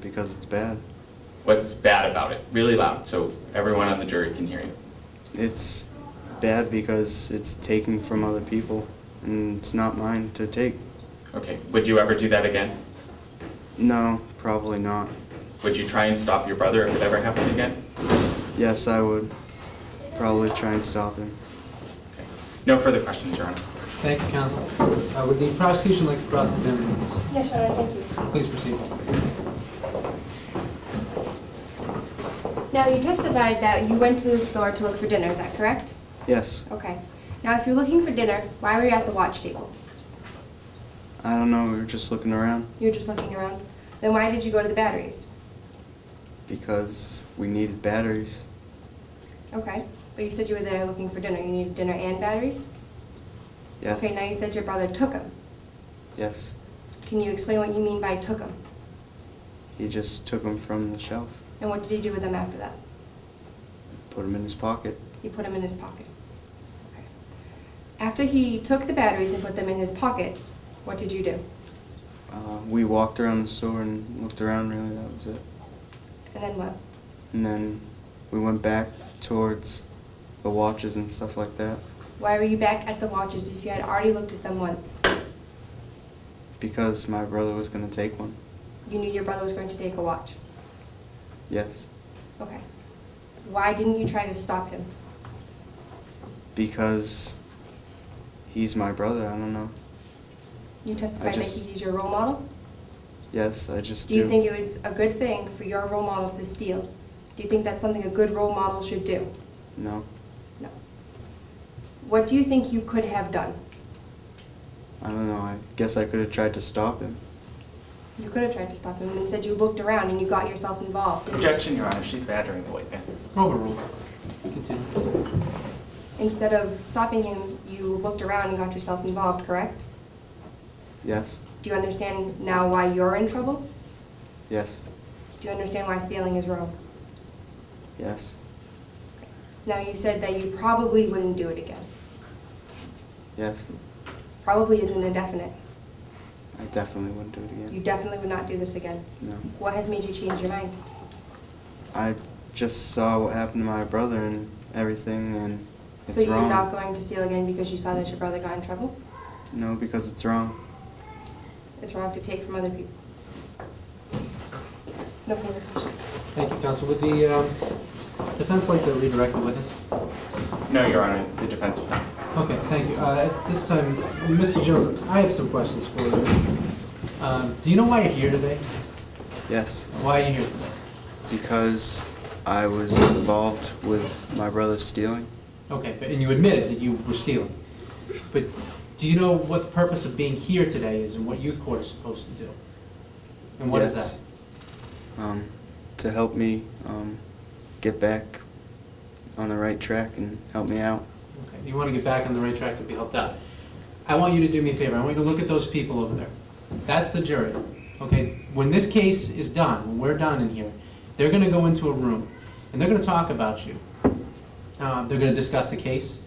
Because it's bad. What's bad about it? Really loud, so everyone on the jury can hear you. It's bad because it's taking from other people, and it's not mine to take. Okay, would you ever do that again? No, probably not. Would you try and stop your brother if it ever happened again? Yes, I would probably try and stop him. Okay. No further questions, Your Honor. Thank you, counsel. Would the prosecution like to cross-examine you? Yes, Your Honor, thank you. Please proceed. Now, you testified that you went to the store to look for dinner, is that correct? Yes. Okay. Now, if you're looking for dinner, why were you at the watch table? I don't know, we were just looking around. You were just looking around? Then why did you go to the batteries? Because we needed batteries. Okay. But you said you were there looking for dinner. You needed dinner and batteries? Yes. Okay, now you said your brother took them. Yes. Can you explain what you mean by took them? He just took them from the shelf. And what did he do with them after that? Put them in his pocket. He put them in his pocket. Okay. After he took the batteries and put them in his pocket, what did you do? We walked around the store and looked around, really, that was it. And then what? And then we went back towards the watches and stuff like that. Why were you back at the watches if you had already looked at them once? Because my brother was going to take one. You knew your brother was going to take a watch? Yes. Okay. Why didn't you try to stop him? Because he's my brother, I don't know. You testified that he's your role model? Yes, I just do. Do you think it was a good thing for your role model to steal? Do you think that's something a good role model should do? No. No. What do you think you could have done? I don't know, I guess I could have tried to stop him. You could have tried to stop him, and instead you looked around and you got yourself involved. Objection, Your Honor. She's badgering the witness. Overruled. Continue. Instead of stopping him, you looked around and got yourself involved, correct? Yes. Do you understand now why you're in trouble? Yes. Do you understand why stealing is wrong? Yes. Now you said that you probably wouldn't do it again. Yes. Probably isn't indefinite. I definitely wouldn't do it again. You definitely would not do this again. No. What has made you change your mind? I just saw what happened to my brother and everything, and it's So you're wrong. not going to steal again because you saw that your brother got in trouble? No, because it's wrong. It's wrong to take from other people. No further questions. Thank you, counsel. Would the defense like to redirect the witness? No, Your Honor. The defense will not. Okay, thank you. At this time, Mr. Jones, I have some questions for you. Do you know why you're here today? Yes. Why are you here today? Because I was involved with my brother stealing. Okay, and you admitted that you were stealing. But do you know what the purpose of being here today is and what youth court is supposed to do? And what is that? To help me get back on the right track and help me out. Okay, you want to get back on the right track to be helped out. I want you to do me a favor. I want you to look at those people over there. That's the jury. Okay, when this case is done, when we're done in here, they're going to go into a room and they're going to talk about you. They're going to discuss the case,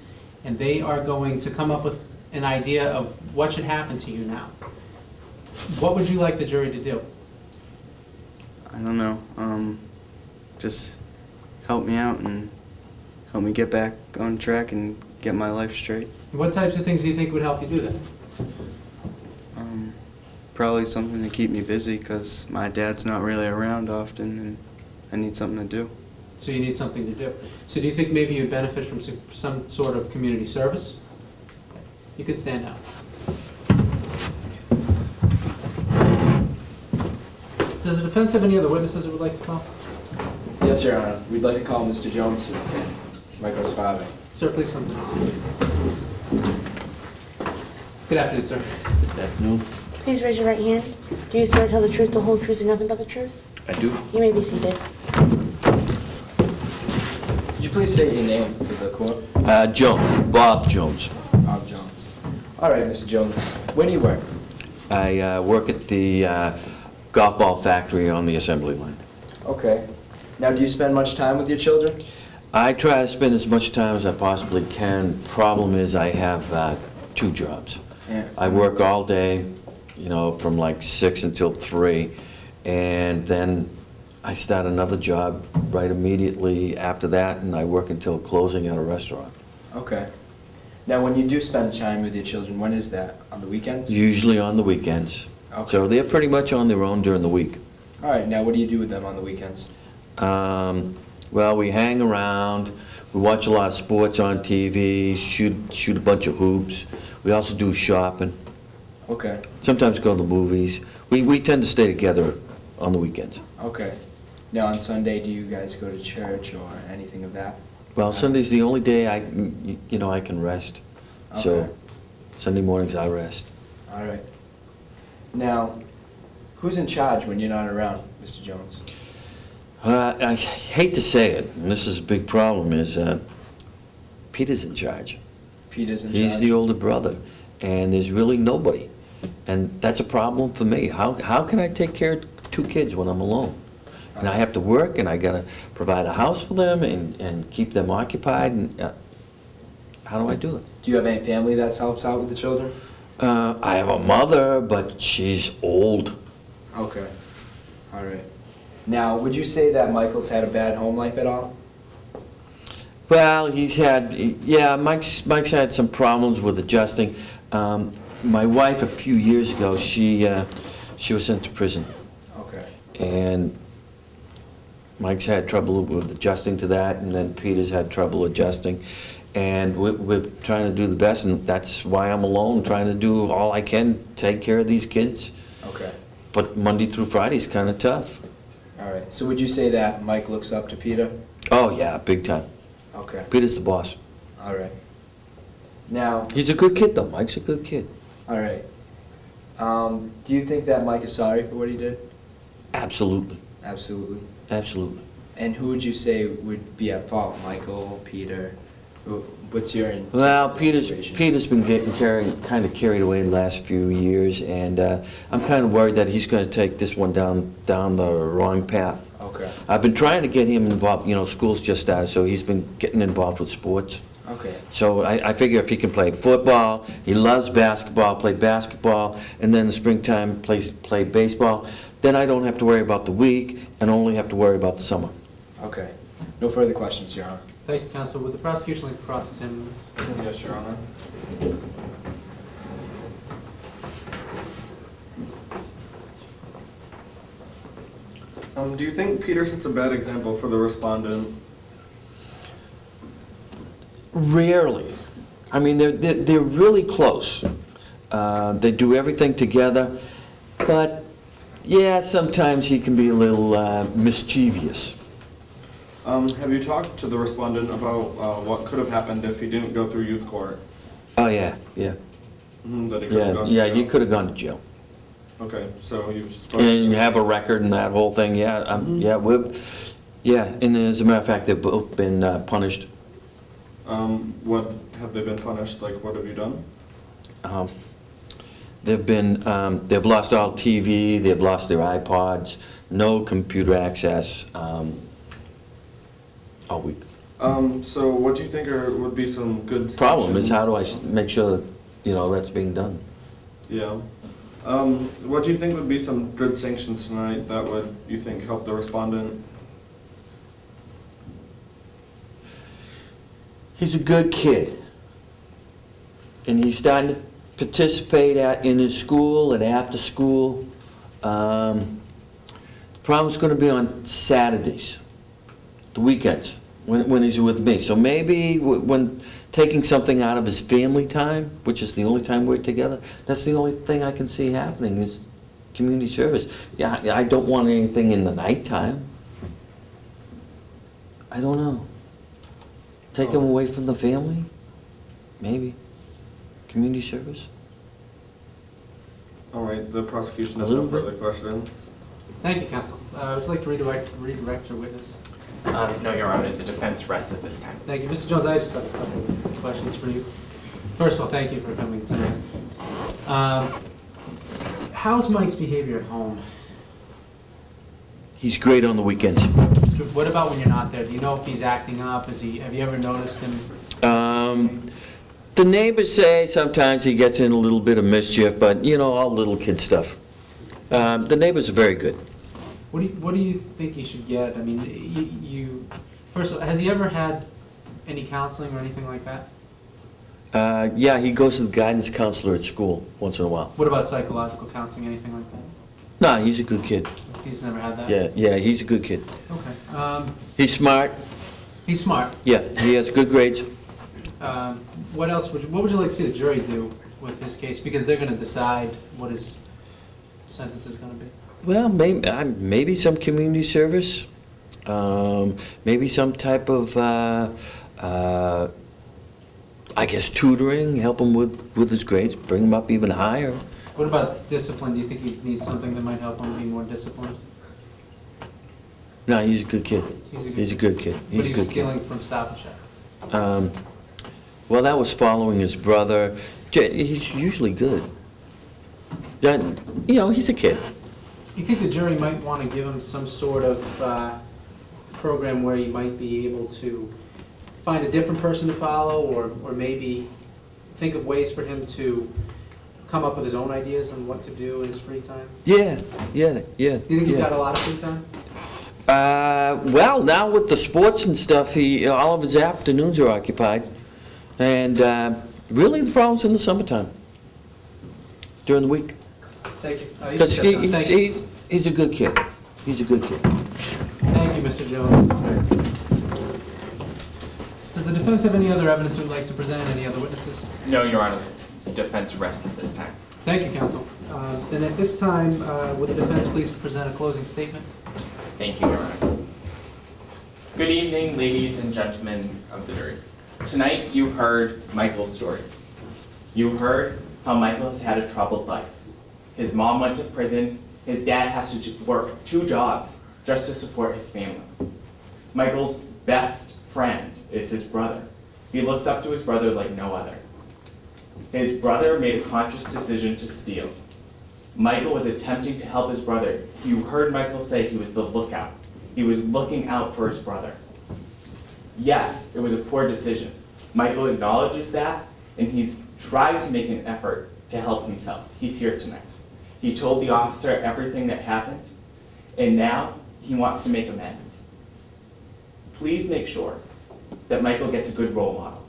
and they are going to come up with an idea of what should happen to you now. What would you like the jury to do? I don't know. Just help me out and help me get back on track and get my life straight. What types of things do you think would help you do that? Probably something to keep me busy because my dad's not really around often and I need something to do. So you need something to do. So do you think maybe you'd benefit from some sort of community service? You could stand out. Does the defense have any other witnesses it would like to call? Yes, Your Honor. We'd like to call Mr. Jones to the stand. Michael's father. Sir, please come please. Good afternoon, sir. Good afternoon. Please raise your right hand. Do you swear to tell the truth, the whole truth, and nothing but the truth? I do. You may be seated. Could you please say your name for the court? Jones, Bob Jones. Bob Jones. All right, Mr. Jones. Where do you work? I work at the golf ball factory on the assembly line. Okay. Now, do you spend much time with your children? I try to spend as much time as I possibly can. Problem is I have 2 jobs. Yeah. I work all day, you know, from like 6 until 3, and then I start another job right immediately after that, and I work until closing at a restaurant. Okay. Now, when you do spend time with your children, when is that? On the weekends? Usually on the weekends. Okay. So they're pretty much on their own during the week. All right, now what do you do with them on the weekends? Well, we hang around, we watch a lot of sports on TV, shoot a bunch of hoops. We also do shopping. Okay, Sometimes go to the movies. We tend to stay together on the weekends. okay. Now, on Sunday, do you guys go to church or anything of that? Well, Sunday's the only day I can rest. Okay. So Sunday mornings I rest. All right. Now, who's in charge when you're not around, Mr. Jones? I hate to say it, and this is a big problem, is Peter's in charge. Peter's in He's charge? the older brother, and there's really nobody. And that's a problem for me. How can I take care of 2 kids when I'm alone? And I have to work, and I gotta provide a house for them and keep them occupied, and how do I do it? Do you have any family that helps out with the children? I have a mother, but she's old. Okay. All right. Now, would you say that Michael's had a bad home life at all? Well, Mike's had some problems with adjusting. My wife, a few years ago, she was sent to prison. Okay. And Mike's had trouble with adjusting to that, and then Peter's had trouble adjusting. And we're trying to do the best, and that's why I'm alone, trying to do all I can, take care of these kids. Okay. But Monday through Friday's kind of tough. All right. So would you say that Mike looks up to Peter? Oh, yeah, big time. Okay. Peter's the boss. All right. Now, He's a good kid, though. Mike's a good kid. all right. Do you think that Mike is sorry for what he did? Absolutely. Absolutely. Absolutely. And who would you say would be at fault? Michael, Peter? What's your Well, situation? Peter's been getting kind of carried away the last few years, and I'm kind of worried that he's going to take this one down the wrong path. Okay. I've been trying to get him involved. School's just started, so he's been getting involved with sports. Okay. So I figure if he can play football, he loves basketball, play basketball, and then in the springtime play baseball, then I don't have to worry about the week and only have to worry about the summer. Okay. No further questions, Your Honor. Thank you, counsel. Would the prosecution like to cross-examine this? Yes, Your Honor. Do you think Peter sets a bad example for the respondent? Rarely. I mean, they're really close. They do everything together, but yeah, sometimes he can be a little mischievous. Have you talked to the respondent about what could have happened if he didn't go through youth court? Oh, yeah. That he could have gone to Yeah, jail? you could have gone to jail. Okay, so you've spoken. And you have a record and that whole thing, yeah. And as a matter of fact, they've both been punished. What have they been punished? Like, what have you done? They've lost all TV, they've lost their iPods, no computer access all week. So what do you think would be some good Problem is, sanctions? how do I make sure that, that's being done? Yeah. What do you think would be some good sanctions tonight that would, you think, help the respondent? He's a good kid. And he's starting to participate in his school and after school. The problem's going to be on Saturdays, the weekends, when he's with me. So maybe when taking something out of his family time, which is the only time we're together, that's the only thing I can see happening is community service. Yeah, I don't want anything in the nighttime. I don't know. Take him away from the family? Maybe. Community service? All right, the prosecution has A no little bit. further questions. Thank you, counsel. Would you like to redirect your witness? No, Your Honor, the defense rests at this time. Thank you. Mr. Jones, I just have a couple of questions for you. First of all, thank you for coming tonight. How's Mike's behavior at home? He's great on the weekends. What about when you're not there? Do you know if he's acting up? Have you ever noticed him? The neighbors say sometimes he gets in a little bit of mischief, but all little kid stuff. The neighbors are very good. What do you think he should get? I mean, first of all, has he ever had any counseling or anything like that? Yeah, he goes to the guidance counselor at school once in a while. What about psychological counseling, anything like that? No, he's a good kid. He's never had that? Yeah, he's a good kid. Okay. He's smart. He's smart. Yeah, he has good grades. What else what would you like to see the jury do with his case? Because they're going to decide what his sentence is going to be. Well, maybe some community service, maybe some type of, I guess, tutoring, help him with his grades, bring him up even higher. What about discipline? Do you think he needs something that might help him be more disciplined? No, he's a good kid. He's a good kid. But he was stealing from Stop and Shop. Well, that was following his brother. He's usually good. He's a kid. You think the jury might want to give him some sort of program where he might be able to find a different person to follow, or maybe think of ways for him to come up with his own ideas on what to do in his free time? Yeah. Do you think he's got a lot of free time? Well, now with the sports and stuff, all of his afternoons are occupied. And really the problem's in the summertime, during the week. Thank you. Because he's a good kid. He's a good kid. Thank you, Mr. Jones. Does the defense have any other evidence it would like to present? Any other witnesses? No, Your Honor. Defense rests at this time. Thank you, counsel. Then at this time, would the defense please present a closing statement? Thank you, Your Honor. Good evening, ladies and gentlemen of the jury. Tonight, you heard Michael's story. You heard how Michael has had a troubled life. His mom went to prison. His dad has to work 2 jobs just to support his family. Michael's best friend is his brother. He looks up to his brother like no other. His brother made a conscious decision to steal. Michael was attempting to help his brother. You heard Michael say he was the lookout. He was looking out for his brother. Yes, it was a poor decision. Michael acknowledges that, and he's tried to make an effort to help himself. He's here tonight. He told the officer everything that happened, and now he wants to make amends. Please make sure that Michael gets a good role model.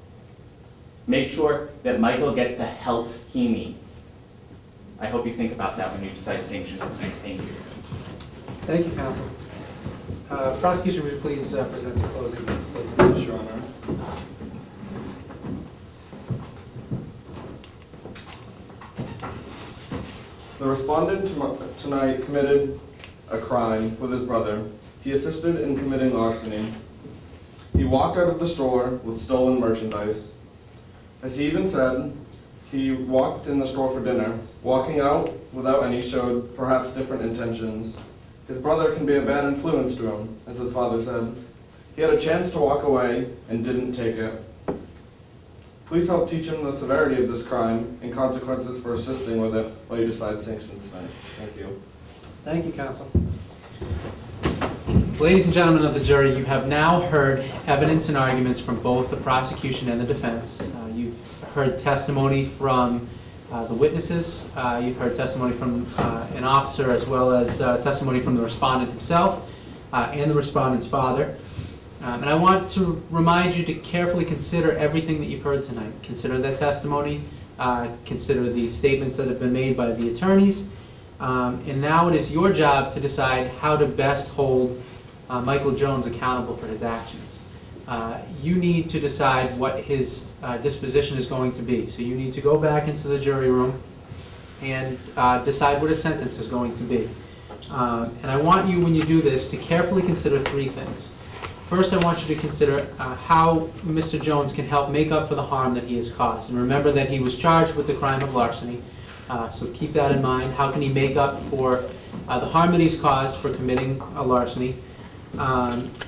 Make sure that Michael gets the help he needs. I hope you think about that when you decide sanctions tonight. Thank you. Thank you, counsel. Prosecution, would you please present the closing statement? Sure, Honor. The respondent tonight committed a crime with his brother. He assisted in committing larceny. He walked out of the store with stolen merchandise. As he even said, he walked in the store for dinner. Walking out without any showed perhaps different intentions. His brother can be a bad influence to him, as his father said. He had a chance to walk away and didn't take it. Please help teach him the severity of this crime and consequences for assisting with it while you decide sanctions tonight. Thank you. Thank you, counsel. Ladies and gentlemen of the jury, you have now heard evidence and arguments from both the prosecution and the defense. You've heard testimony from the witnesses. You've heard testimony from an officer, as well as testimony from the respondent himself and the respondent's father. And I want to remind you to carefully consider everything that you've heard tonight. Consider that testimony. Consider the statements that have been made by the attorneys. And now it is your job to decide how to best hold Michael Jones accountable for his actions. You need to decide what his disposition is going to be. So you need to go back into the jury room and decide what his sentence is going to be. And I want you, when you do this, to carefully consider 3 things. First, I want you to consider how Mr. Jones can help make up for the harm that he has caused. And remember that he was charged with the crime of larceny. So keep that in mind. How can he make up for the harm that he's caused for committing a larceny?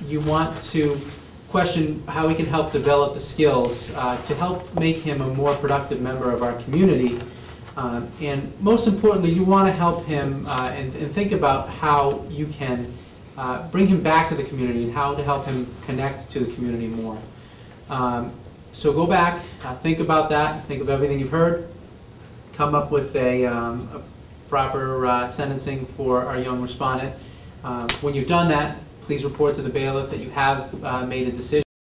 You want to question how he can help develop the skills to help make him a more productive member of our community. And most importantly, you want to help him and think about how you can bring him back to the community and how to help him connect to the community more. So go back, think about that, think of everything you've heard, come up with a proper sentencing for our young respondent. When you've done that, please report to the bailiff that you have made a decision.